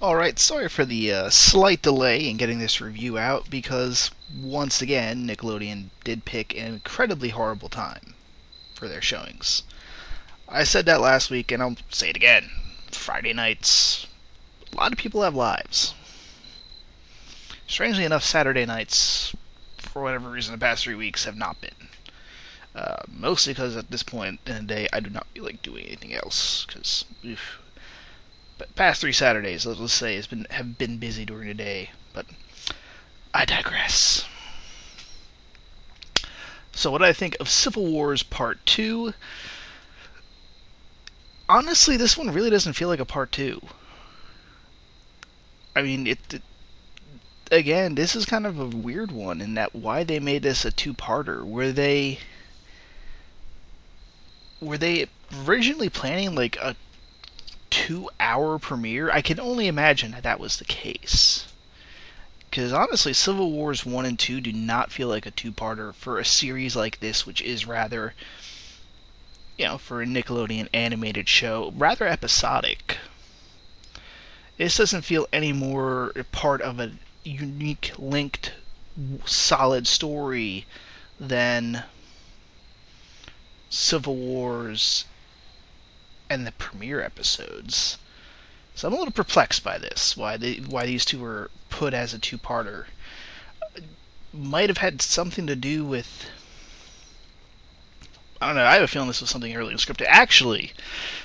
Alright, sorry for the slight delay in getting this review out because, once again, Nickelodeon did pick an incredibly horrible time for their showings. I said that last week and I'll say it again. Friday nights, a lot of people have lives. Strangely enough, Saturday nights, for whatever reason, the past 3 weeks have not been. Mostly because at this point in the day, I do not feel like doing anything else. Because past 3 Saturdays, let's say, have been busy during the day. But I digress. So, what I think of Civil Wars Part 2? Honestly, this one really doesn't feel like a Part 2. I mean, again, this is kind of a weird one in that why they made this a two-parter. Were they originally planning like a 2 hour premiere? I can only imagine that was the case. Because honestly, Civil Wars 1 and 2 do not feel like a two-parter for a series like this, which is rather, for a Nickelodeon animated show, rather episodic. This doesn't feel any more part of a unique, linked, solid story than Civil Wars and the premiere episodes. So I'm a little perplexed by this. Why these two were put as a two-parter. Might have had something to do with, I don't know. I have a feeling this was something early scripted. Actually,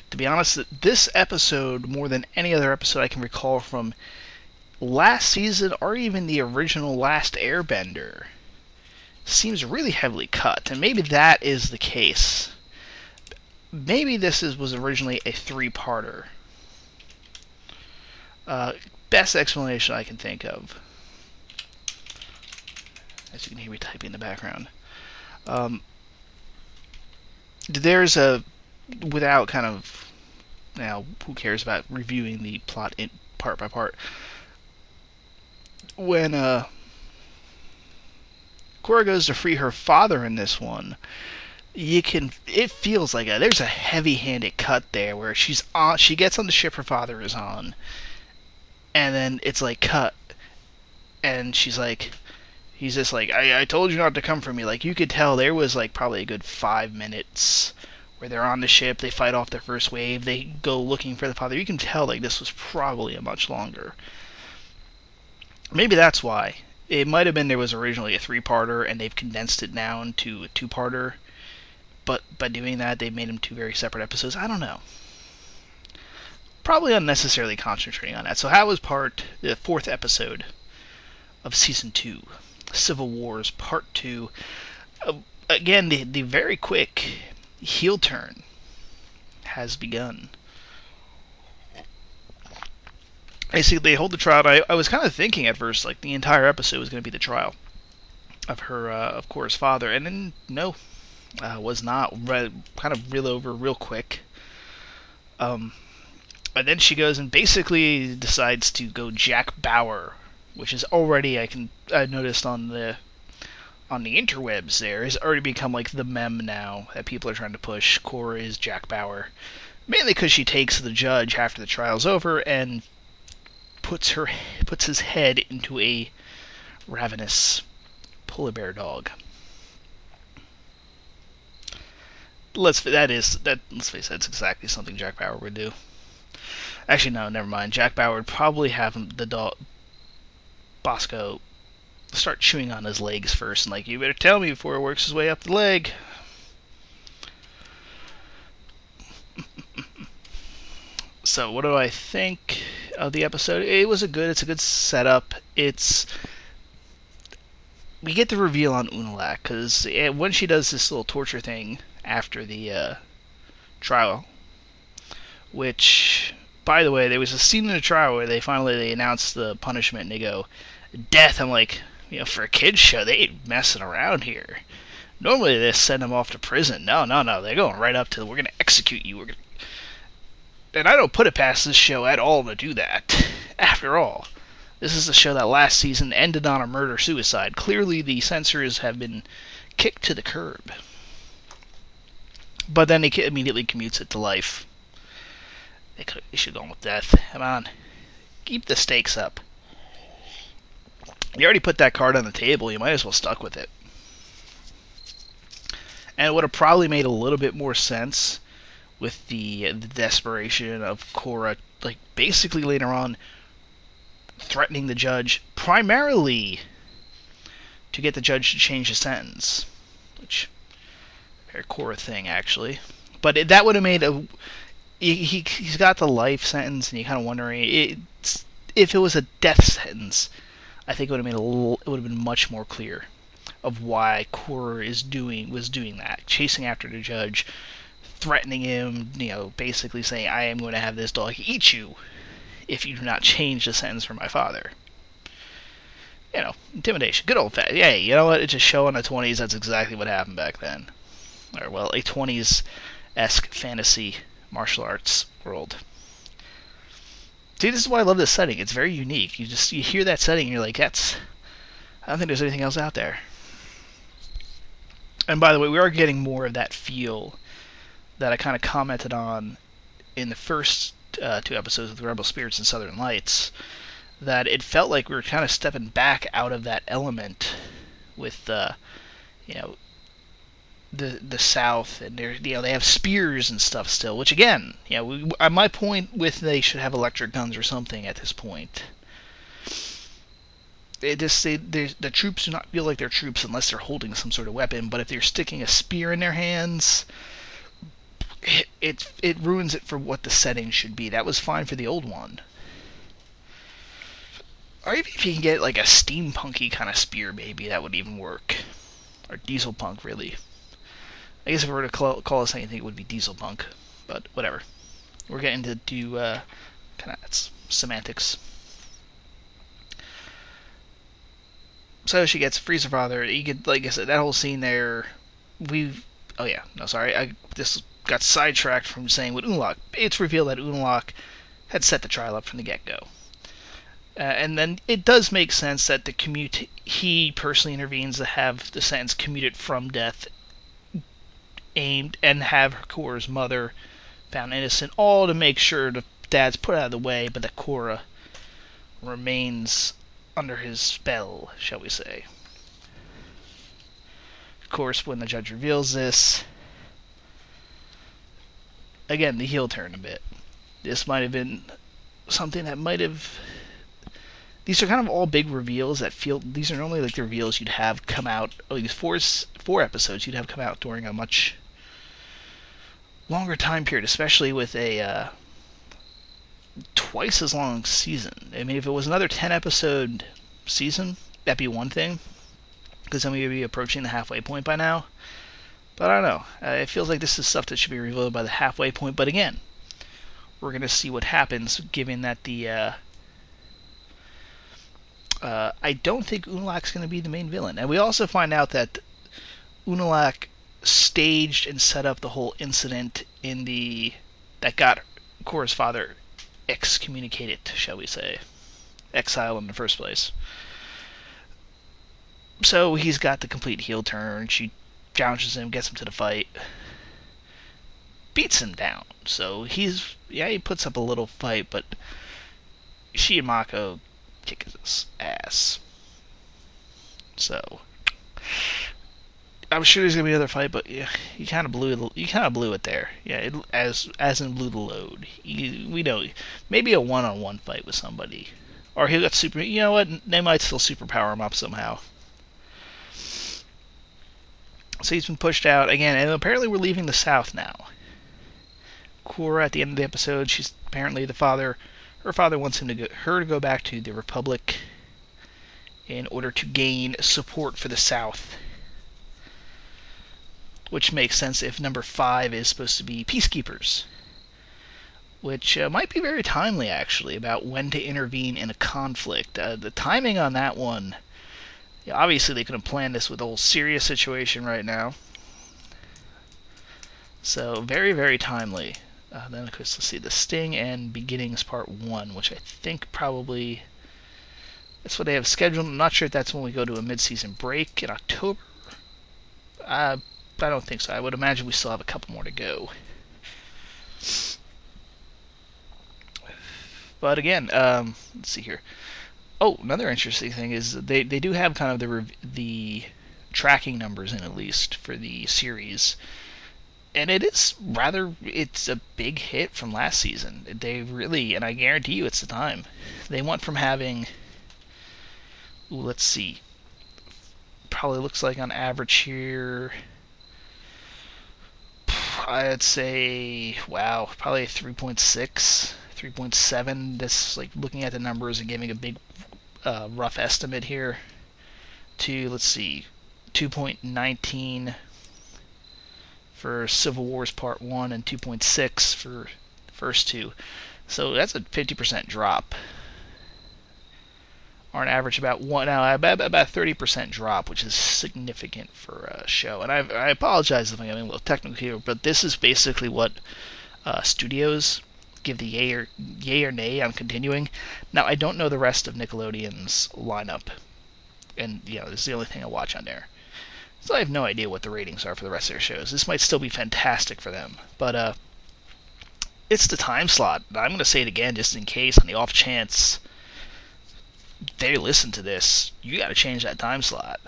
to be honest, this episode, more than any other episode I can recall from last season or even the original Last Airbender, seems really heavily cut, and maybe that is the case. Maybe this was originally a three-parter. Best explanation I can think of. As you can hear me typing in the background. There's without kind of, now who cares about reviewing the plot part by part. When Korra goes to free her father in this one, it feels like there's a heavy-handed cut there where she gets on the ship her father is on, and then it's like cut, and he's just like, I told you not to come for me. Like, you could tell there was like probably a good 5 minutes where they're on the ship, they fight off their first wave, they go looking for the father. You can tell like this was probably a much longer. Maybe that's why. It might have been there was originally a three-parter and they've condensed it down to a two-parter, but by doing that they made them two very separate episodes. I don't know. Probably unnecessarily concentrating on that. So how was the fourth episode of Season 2, Civil Wars Part 2? Again, the very quick heel turn has begun. Basically, they hold the trial. I was kind of thinking at first, like, the entire episode was going to be the trial of Korra's father, and then no, was not. Kind of real over real quick. And then she goes and basically decides to go Jack Bauer, which is already I noticed on the interwebs there has already become like the meme now that people are trying to push. Korra is Jack Bauer, mainly because she takes the judge after the trial's over and puts his head into a ravenous polar bear dog. Let's face it, that's exactly something Jack Bauer would do. Actually, no, never mind. Jack Bauer would probably have the dog Bosco start chewing on his legs first, and like, you better tell me before he works his way up the leg. So, what do I think of the episode? It's a good setup. We get the reveal on Unalaq, because when she does this little torture thing after the trial, which, by the way, there was a scene in the trial where they announced the punishment and they go, death. I'm like, for a kid's show, they ain't messing around here. Normally they send them off to prison. No, they're going right up to, we're going to execute you. And I don't put it past this show at all to do that. After all, this is a show that last season ended on a murder-suicide. Clearly the censors have been kicked to the curb. But then he immediately commutes it to life. They should have gone with death. Come on. keep the stakes up. You already put that card on the table. You might as well stuck with it. And it would have probably made a little bit more sense with the desperation of Korra, like basically later on threatening the judge, primarily to get the judge to change the sentence, which very Korra thing actually. But that would have made a he's got the life sentence, and you're kind of wondering if it was a death sentence. I think it would have it would have been much more clear of why Korra was doing that, chasing after the judge, threatening him, basically saying, I am going to have this dog eat you if you do not change the sentence for my father. Intimidation. Good old fashioned. Yeah, you know what? It's a show in the 20s. That's exactly what happened back then. Or, well, a 20s-esque fantasy martial arts world. See, this is why I love this setting. It's very unique. You hear that setting and you're like, I don't think there's anything else out there. And by the way, we are getting more of that feel that I kind of commented on in the first 2 episodes of the Rebel Spirits and Southern Lights, that it felt like we were kind of stepping back out of that element with, the South, and they have spears and stuff still. Which again, my point with they should have electric guns or something at this point. The troops do not feel like they're troops unless they're holding some sort of weapon. But if they're sticking a spear in their hands, it ruins it for what the setting should be. That was fine for the old one. Or even if you can get like a steampunky kind of spear, maybe that would even work. Or diesel punk, really. I guess if we were to call us anything, it would be diesel punk. But whatever. We're getting to do kind of semantics. So she gets frees her father. You could, like I said, that whole scene there. I just got sidetracked from saying with Unalaq. It's revealed that Unalaq had set the trial up from the get-go. And then it does make sense that he personally intervenes to have the sentence commuted from death, aimed, and have Korra's mother found innocent, all to make sure the dad's put out of the way, but that Korra remains under his spell, shall we say. Of course, when the judge reveals this, again, the heel turn a bit. This might have been something that might have... These are kind of all big reveals that feel... These are normally like the reveals you'd have come out... these four episodes you'd have come out during a much longer time period, especially with a twice as long season. I mean, if it was another 10-episode season, that'd be one thing, because then we would be approaching the halfway point by now. But I don't know. It feels like this is stuff that should be revealed by the halfway point. But again, we're going to see what happens, given that the... I don't think Unalaq's going to be the main villain. And we also find out that Unalaq staged and set up the whole incident that got Korra's father excommunicated, shall we say. Exile in the first place. So he's got the complete heel turn. She challenges him, gets him to the fight, beats him down. So he puts up a little fight, but she and Mako kick his ass. So I'm sure there's gonna be another fight, but yeah, you kind of blew it there. Yeah, as in blew the load. We know maybe a one-on-one fight with somebody, or he got super. You know what? They might still superpower him up somehow. So he's been pushed out again, and apparently we're leaving the South now. Korra, at the end of the episode, she's apparently her father wants her to go back to the Republic in order to gain support for the South. Which makes sense if number 5 is supposed to be peacekeepers. Which might be very timely, actually, about when to intervene in a conflict. The timing on that one... Yeah, obviously, they could have planned this with the whole Syria situation right now. So, very, very timely. Then, of course, let's see, The Sting and Beginnings Part 1, which I think probably... That's what they have scheduled. I'm not sure if that's when we go to a mid-season break in October. I don't think so. I would imagine we still have a couple more to go. But again, let's see here. Oh, another interesting thing is they do have kind of the tracking numbers in, at least for the series, and it's a big hit from last season. They really, and I guarantee you it's the time. They went from having, let's see, probably looks like on average here, I'd say, wow, probably 3.6, 3.7. This, like, looking at the numbers and giving a big rough estimate here, to, let's see, 2.19 for Civil Wars Part 1 and 2.6 for the first two. So that's a 50% drop. Or an average about 30% drop, which is significant for a show. And I apologize if I'm getting a little technical here, but this is basically what studios give the yay or nay on continuing. Now, I don't know the rest of Nickelodeon's lineup, and this is the only thing I watch on there. So I have no idea what the ratings are for the rest of their shows. This might still be fantastic for them, but it's the time slot. I'm going to say it again just in case, on the off chance they listen to this. You got to change that time slot.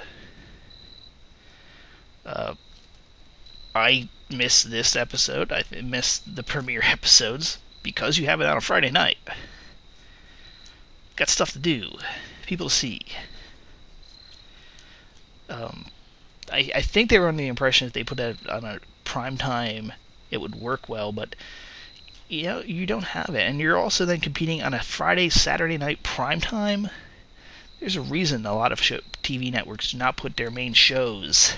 I missed this episode. I missed the premiere episodes because you have it on a Friday night. Got stuff to do, people to see. I think they were under the impression that they put that on a prime time, it would work well, but you don't have it, and you're also then competing on a Friday, Saturday night prime time. There's a reason a lot of TV networks do not put their main shows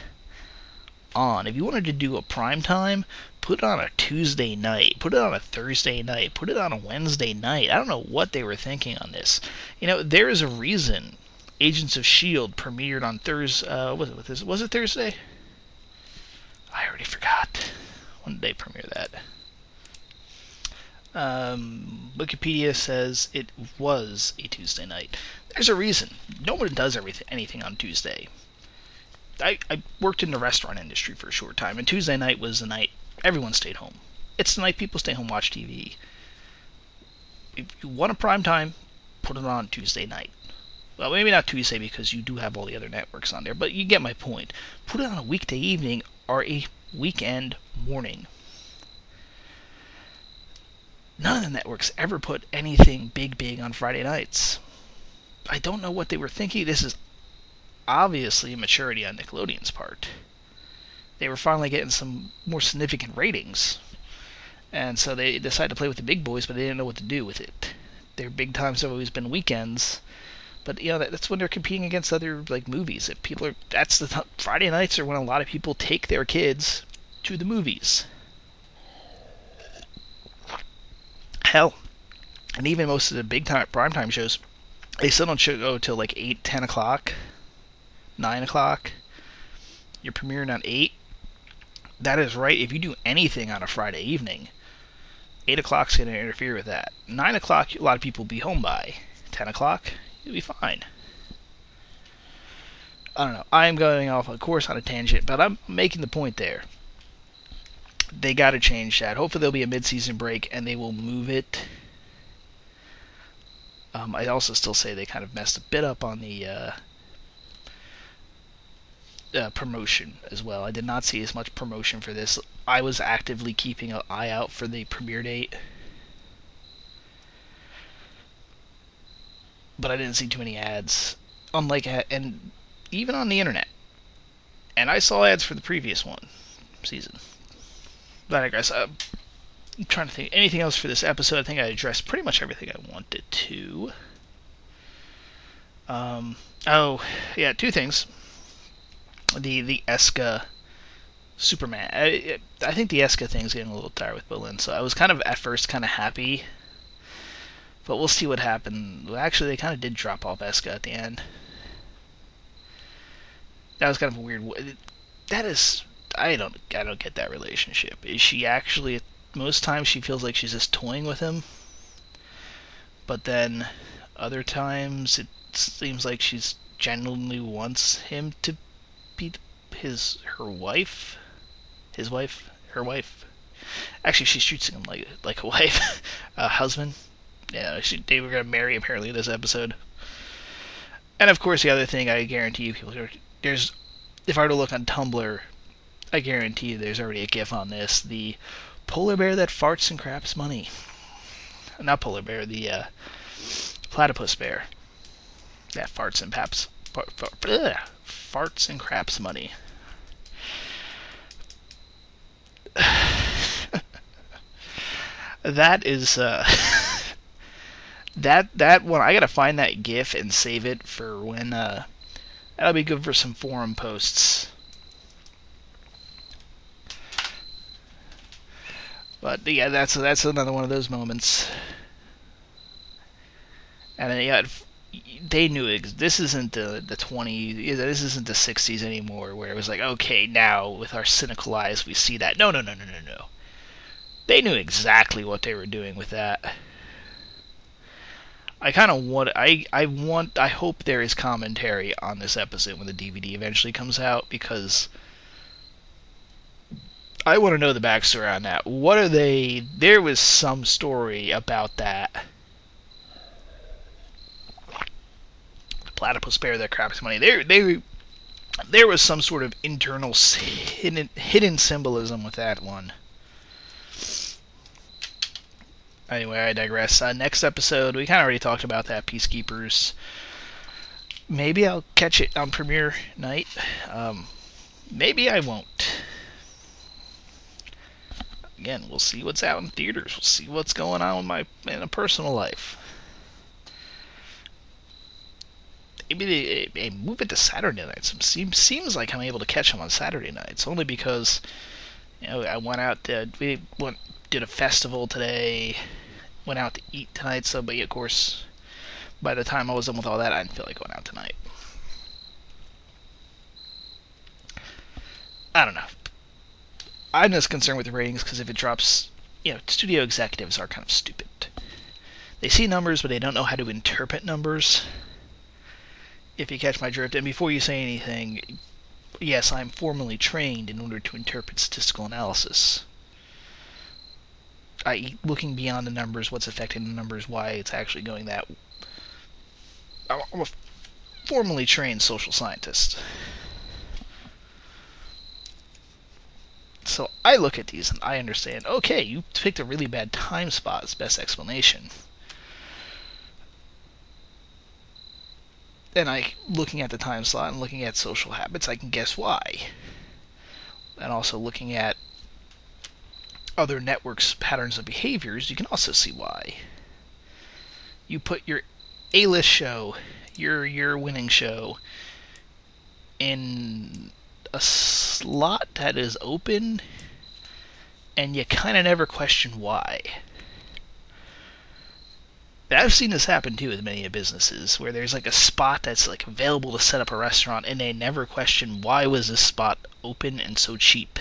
on. If you wanted to do a prime time, put it on a Tuesday night, put it on a Thursday night, put it on a Wednesday night. I don't know what they were thinking on this. There is a reason Agents of S.H.I.E.L.D. premiered on Thursday. Was it Thursday? I already forgot. When did they premiere that? Wikipedia says it was a Tuesday night. There's a reason. No one does anything on Tuesday. I worked in the restaurant industry for a short time, and Tuesday night was the night everyone stayed home. It's the night people stay home, watch TV. If you want a prime time, put it on Tuesday night. Well, maybe not Tuesday because you do have all the other networks on there, but you get my point. Put it on a weekday evening or a weekend morning. None of the networks ever put anything big on Friday nights. I don't know what they were thinking. This is obviously a maturity on Nickelodeon's part. They were finally getting some more significant ratings, and so they decided to play with the big boys, but they didn't know what to do with it. Their big times have always been weekends, but that's when they're competing against other movies. If people are, Friday nights are when a lot of people take their kids to the movies. Hell, and even most of the big time primetime shows, they still don't go till 8, 10 o'clock, 9 o'clock. You're premiering on 8. That is right. If you do anything on a Friday evening, 8 o'clock's going to interfere with that. 9 o'clock, a lot of people will be home by. 10 o'clock, you'll be fine. I don't know. I'm going off, of course, on a tangent, but I'm making the point there. They got to change that. Hopefully there'll be a mid-season break and they will move it. I also still say they kind of messed a bit up on the promotion as well. I did not see as much promotion for this. I was actively keeping an eye out for the premiere date, but I didn't see too many ads. And even on the internet. And I saw ads for the previous season. But I guess I'm trying to think anything else for this episode. I think I addressed pretty much everything I wanted to. Two things. The Eska Superman. I think the Eska thing's getting a little tired with Bolin, so I was kind of at first kind of happy, but we'll see what happened. Actually, they kind of did drop off Eska at the end. That was kind of a weird. That is. I don't get that relationship. Is she actually, most times she feels like she's just toying with him, but then other times it seems like she's genuinely wants him to be her wife. Actually, she treats him like a wife, a husband. Yeah, they were gonna marry apparently this episode. And of course, the other thing I guarantee you, people, there's if I were to look on Tumblr, I guarantee you there's already a GIF on this. The polar bear that farts and craps money. Not polar bear, the platypus bear that farts and farts and craps money. That is that one. I gotta find that GIF and save it for when. That'll be good for some forum posts. But yeah, that's another one of those moments. And then, yeah, they knew this isn't the 20s, this isn't the 60s anymore, where it was like, okay, now with our cynical eyes we see that. No. They knew exactly what they were doing with that. I kind of want, I hope there is commentary on this episode when the DVD eventually comes out, because I want to know the backstory on that. What are they? There was some story about that. The platypus bear that craps money. There was some sort of internal hidden symbolism with that one. Anyway, I digress. Next episode, we kind of already talked about that, Peacekeepers. Maybe I'll catch it on premiere night. Maybe I won't. Again, we'll see what's out in theaters. We'll see what's going on in a personal life. Maybe they move it to Saturday nights. Seems like I'm able to catch them on Saturday nights, only because I went out. Did a festival today. Went out to eat tonight. So, but yeah, of course, by the time I was done with all that, I didn't feel like going out tonight. I don't know. I'm just concerned with the ratings because if it drops, studio executives are kind of stupid. They see numbers, but they don't know how to interpret numbers. If you catch my drift, and before you say anything, yes, I'm formally trained in order to interpret statistical analysis. I.e., looking beyond the numbers, what's affecting the numbers, why it's actually going that. I'm a formally trained social scientist. So I look at these and I understand, okay, you picked a really bad time spot as best explanation. And looking at the time slot and looking at social habits, I can guess why. And also looking at other networks' patterns of behaviors, you can also see why. You put your A-list show, your winning show, in a slot that is open, and you kind of never question why. I've seen this happen too with many businesses, where there's like a spot that's like available to set up a restaurant, and they never question why was this spot open and so cheap.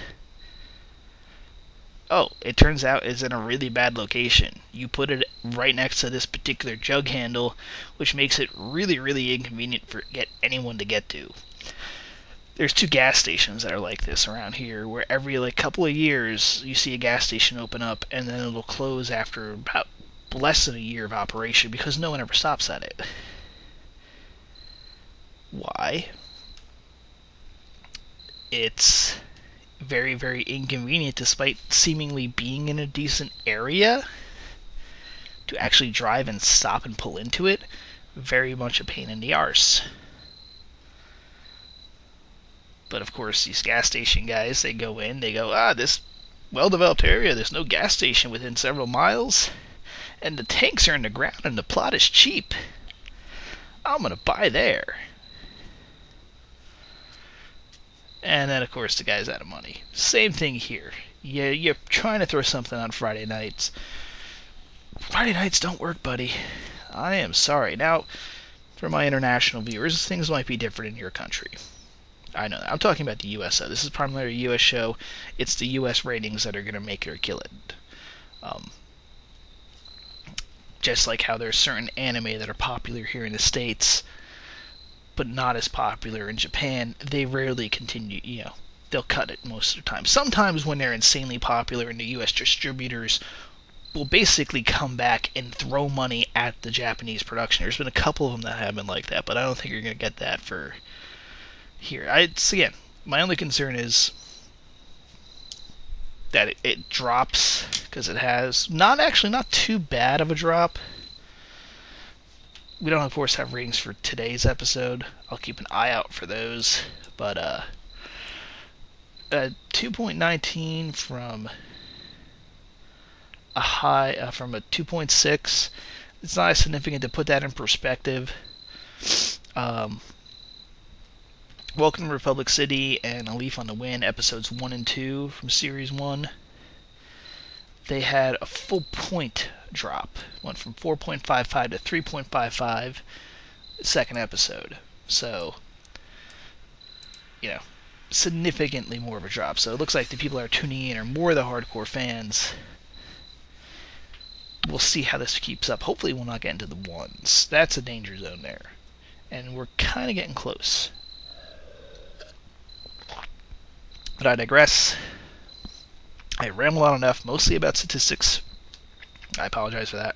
Oh, it turns out it's in a really bad location. You put it right next to this particular jug handle, which makes it really, really inconvenient for anyone to get to. There's 2 gas stations that are like this around here, where every couple of years you see a gas station open up, and then it'll close after about less than a year of operation because no one ever stops at it. Why? It's very, very inconvenient, despite seemingly being in a decent area. To actually drive and stop and pull into it, very much a pain in the arse. But of course, these gas station guys, they go in, they go, this well-developed area, there's no gas station within several miles, and the tanks are in the ground and the plot is cheap. I'm gonna buy there. And then, of course, the guy's out of money. Same thing here. You're trying to throw something on Friday nights. Friday nights don't work, buddy. I am sorry. Now, for my international viewers, things might be different in your country. I know that. I'm talking about the U.S., though. This is primarily a U.S. show. It's the U.S. ratings that are going to make it or kill it. Just like how there's certain anime that are popular here in the States, but not as popular in Japan, they rarely continue, they'll cut it most of the time. Sometimes when they're insanely popular and the U.S. distributors will basically come back and throw money at the Japanese production. There's been a couple of them that have been like that, but I don't think you're going to get that for here. Again, my only concern is that it drops, because it has not too bad of a drop. We don't, of course, have ratings for today's episode. I'll keep an eye out for those. But 2.19 from a high from a 2.6. It's not as significant. To put that in perspective, Welcome to Republic City and A Leaf on the Wind, episodes 1 and 2 from Series 1, they had a full point drop. Went from 4.55 to 3.55 second episode. So, significantly more of a drop. So it looks like the people that are tuning in are more the hardcore fans. We'll see how this keeps up. Hopefully we'll not get into the ones. That's a danger zone there. And we're kind of getting close. But I digress. I ramble on enough, mostly about statistics. I apologize for that.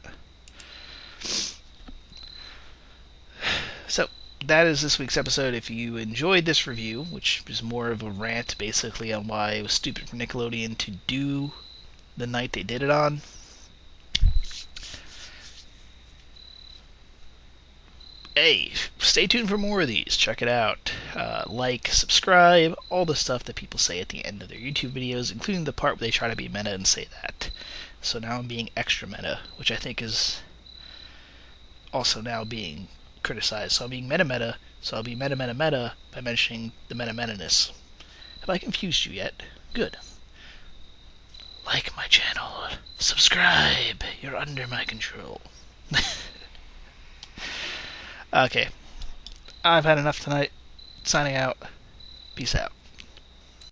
So, that is this week's episode. If you enjoyed this review, which is more of a rant basically on why it was stupid for Nickelodeon to do the night they did it on, hey, stay tuned for more of these. Check it out. Like, subscribe, all the stuff that people say at the end of their YouTube videos, including the part where they try to be meta and say that. So now I'm being extra meta, which I think is also now being criticized. So I'm being meta-meta, so I'll be meta-meta-meta by mentioning the meta-meta-ness. Have I confused you yet? Good. Like my channel. Subscribe. You're under my control. Okay. I've had enough tonight. Signing out. Peace out.